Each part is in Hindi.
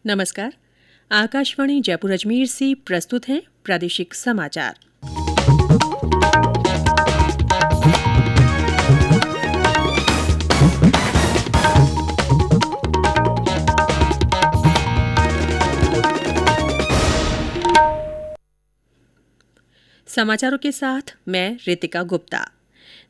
नमस्कार। आकाशवाणी जयपुर अजमेर से प्रस्तुत हैं प्रादेशिक समाचार। समाचारों के साथ मैं रितिका गुप्ता।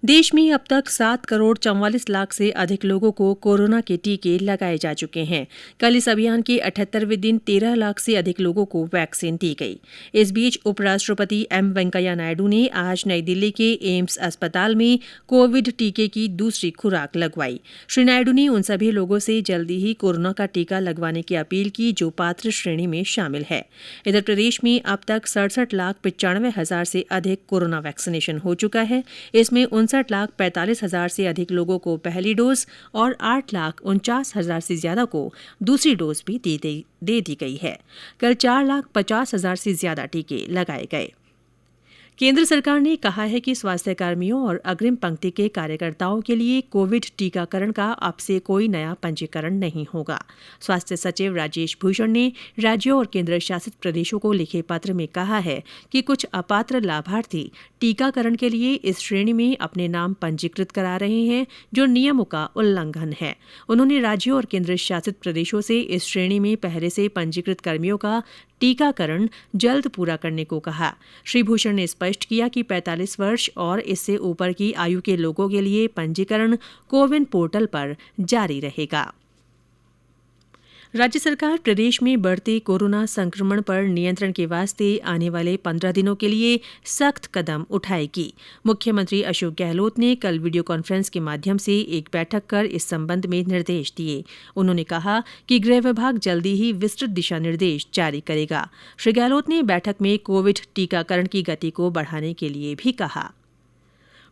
देश में अब तक 7,44,00,000 से अधिक लोगों को कोरोना के टीके लगाए जा चुके हैं। कल इस अभियान के 78वें दिन 13 लाख से अधिक लोगों को वैक्सीन दी गई। इस बीच उपराष्ट्रपति एम वेंकैया नायडू ने आज नई दिल्ली के एम्स अस्पताल में कोविड टीके की दूसरी खुराक लगवाई। श्री नायडू ने उन सभी लोगों से जल्दी ही कोरोना का टीका लगवाने की अपील की जो पात्र श्रेणी में शामिल है। इधर प्रदेश में अब तक 67,95,000 से अधिक कोरोना वैक्सीनेशन हो चुका है। इसमें 59,45,000 से अधिक लोगों को पहली डोज और 8,49,000 से ज्यादा को दूसरी डोज भी दे दी गई है। कल 4,50,000 से ज्यादा टीके लगाए गए। केंद्र सरकार ने कहा है कि स्वास्थ्य कर्मियों और अग्रिम पंक्ति के कार्यकर्ताओं के लिए कोविड टीकाकरण का अब से कोई नया पंजीकरण नहीं होगा। स्वास्थ्य सचिव राजेश भूषण ने राज्यों और केंद्र शासित प्रदेशों को लिखे पत्र में कहा है कि कुछ अपात्र लाभार्थी टीकाकरण के लिए इस श्रेणी में अपने नाम पंजीकृत करा रहे हैं, जो नियमों का उल्लंघन है। उन्होंने राज्यों और केंद्र शासित प्रदेशों से इस श्रेणी में पहले से पंजीकृत कर्मियों का टीकाकरण जल्द पूरा करने को कहा। श्री भूषण ने स्पष्ट किया कि 45 वर्ष और इससे ऊपर की आयु के लोगों के लिए पंजीकरण कोविन पोर्टल पर जारी रहेगा। राज्य सरकार प्रदेश में बढ़ते कोरोना संक्रमण पर नियंत्रण के वास्ते आने वाले 15 दिनों के लिए सख्त कदम उठाएगी। मुख्यमंत्री अशोक गहलोत ने कल वीडियो कॉन्फ्रेंस के माध्यम से एक बैठक कर इस संबंध में निर्देश दिए। उन्होंने कहा कि गृह विभाग जल्दी ही विस्तृत दिशा निर्देश जारी करेगा। श्री गहलोत ने बैठक में कोविड टीकाकरण की गति को बढ़ाने के लिए भी कहा।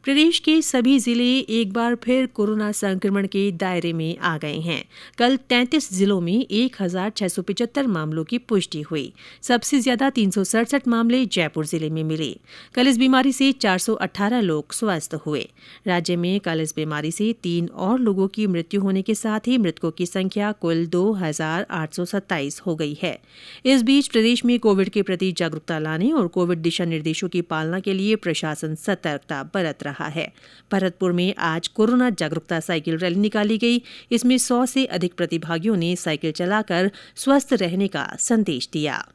प्रदेश के सभी जिले एक बार फिर कोरोना संक्रमण के दायरे में आ गए हैं। कल 33 जिलों में 1,675 मामलों की पुष्टि हुई। सबसे ज्यादा 367 मामले जयपुर जिले में मिले। कल इस बीमारी से 418 लोग स्वस्थ हुए। राज्य में कल इस बीमारी से 3 और लोगों की मृत्यु होने के साथ ही मृतकों की संख्या कुल 2,827 हो गई है। इस बीच प्रदेश में कोविड के प्रति जागरूकता लाने और कोविड दिशा निर्देशों की पालना के लिए प्रशासन सतर्कता बरत रहा है। भरतपुर में आज कोरोना जागरूकता साइकिल रैली निकाली गई। इसमें 100 से अधिक प्रतिभागियों ने साइकिल चलाकर स्वस्थ रहने का संदेश दिया।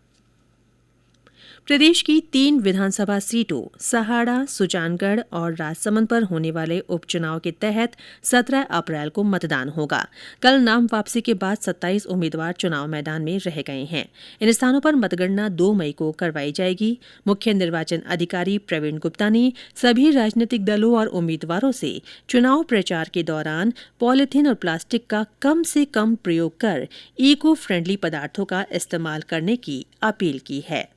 प्रदेश की 3 विधानसभा सीटों सहाड़ा, सुजानगढ़ और राजसमंद पर होने वाले उपचुनाव के तहत 17 अप्रैल को मतदान होगा। कल नाम वापसी के बाद 27 उम्मीदवार चुनाव मैदान में रह गए हैं। इन स्थानों पर मतगणना 2 मई को करवाई जाएगी। मुख्य निर्वाचन अधिकारी प्रवीण गुप्ता ने सभी राजनीतिक दलों और उम्मीदवारों से चुनाव प्रचार के दौरान पॉलिथीन और प्लास्टिक का कम से कम प्रयोग कर इको फ्रेंडली पदार्थों का इस्तेमाल करने की अपील की है।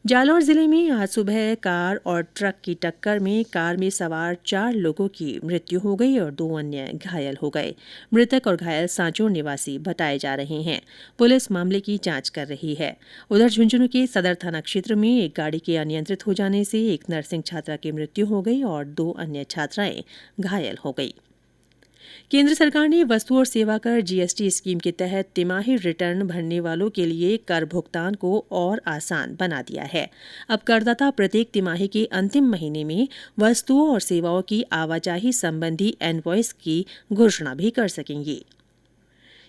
जालौर जिले में आज सुबह कार और ट्रक की टक्कर में कार में सवार 4 लोगों की मृत्यु हो गई और 2 अन्य घायल हो गए। मृतक और घायल सांचौर निवासी बताए जा रहे हैं। पुलिस मामले की जांच कर रही है। उधर झुंझुनू के सदर थाना क्षेत्र में एक गाड़ी के अनियंत्रित हो जाने से एक नर्सिंग छात्रा की मृत्यु हो गई और 2 अन्य छात्राएं घायल हो गई। केंद्र सरकार ने वस्तु और सेवा कर जीएसटी स्कीम के तहत तिमाही रिटर्न भरने वालों के लिए कर भुगतान को और आसान बना दिया है। अब करदाता प्रत्येक तिमाही के अंतिम महीने में वस्तुओं और सेवाओं की आवाजाही संबंधी इनवॉइस की घोषणा भी कर सकेंगे।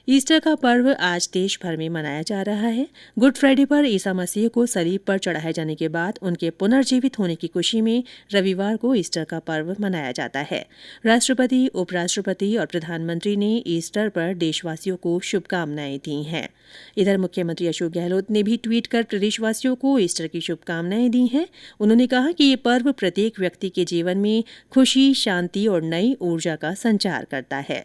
ईस्टर का पर्व आज देश भर में मनाया जा रहा है। गुड फ्राइडे पर ईसा मसीह को सलीब पर चढ़ाए जाने के बाद उनके पुनर्जीवित होने की खुशी में रविवार को ईस्टर का पर्व मनाया जाता है। राष्ट्रपति, उपराष्ट्रपति और प्रधानमंत्री ने ईस्टर पर देशवासियों को शुभकामनाएं दी हैं। इधर मुख्यमंत्री अशोक गहलोत ने भी ट्वीट कर प्रदेशवासियों को ईस्टर की शुभकामनाएं दी हैं। उन्होंने कहा कि ये पर्व प्रत्येक व्यक्ति के जीवन में खुशी, शांति और नई ऊर्जा का संचार करता है।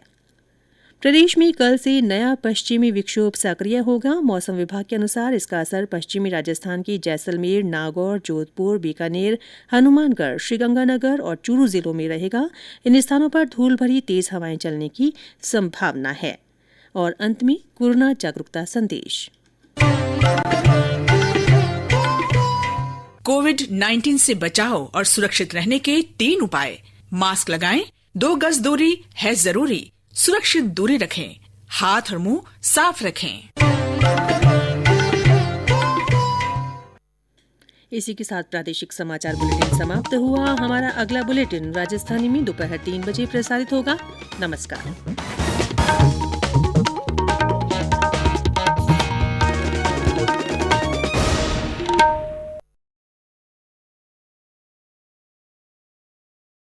प्रदेश में कल से नया पश्चिमी विक्षोभ सक्रिय होगा। मौसम विभाग के अनुसार इसका असर पश्चिमी राजस्थान की जैसलमेर, नागौर, जोधपुर, बीकानेर, हनुमानगढ़, श्रीगंगानगर और चूरू जिलों में रहेगा। इन स्थानों पर धूल भरी तेज हवाएं चलने की संभावना है। और अंत में कोरोना जागरूकता संदेश। कोविड-19 से बचाव और सुरक्षित रहने के 3 उपाय। मास्क लगाएं, 2 गज दूरी है जरूरी, सुरक्षित दूरी रखें, हाथ और मुंह साफ रखें। इसी के साथ प्रादेशिक समाचार बुलेटिन समाप्त हुआ। हमारा अगला बुलेटिन राजस्थानी में दोपहर 3 बजे प्रसारित होगा। नमस्कार।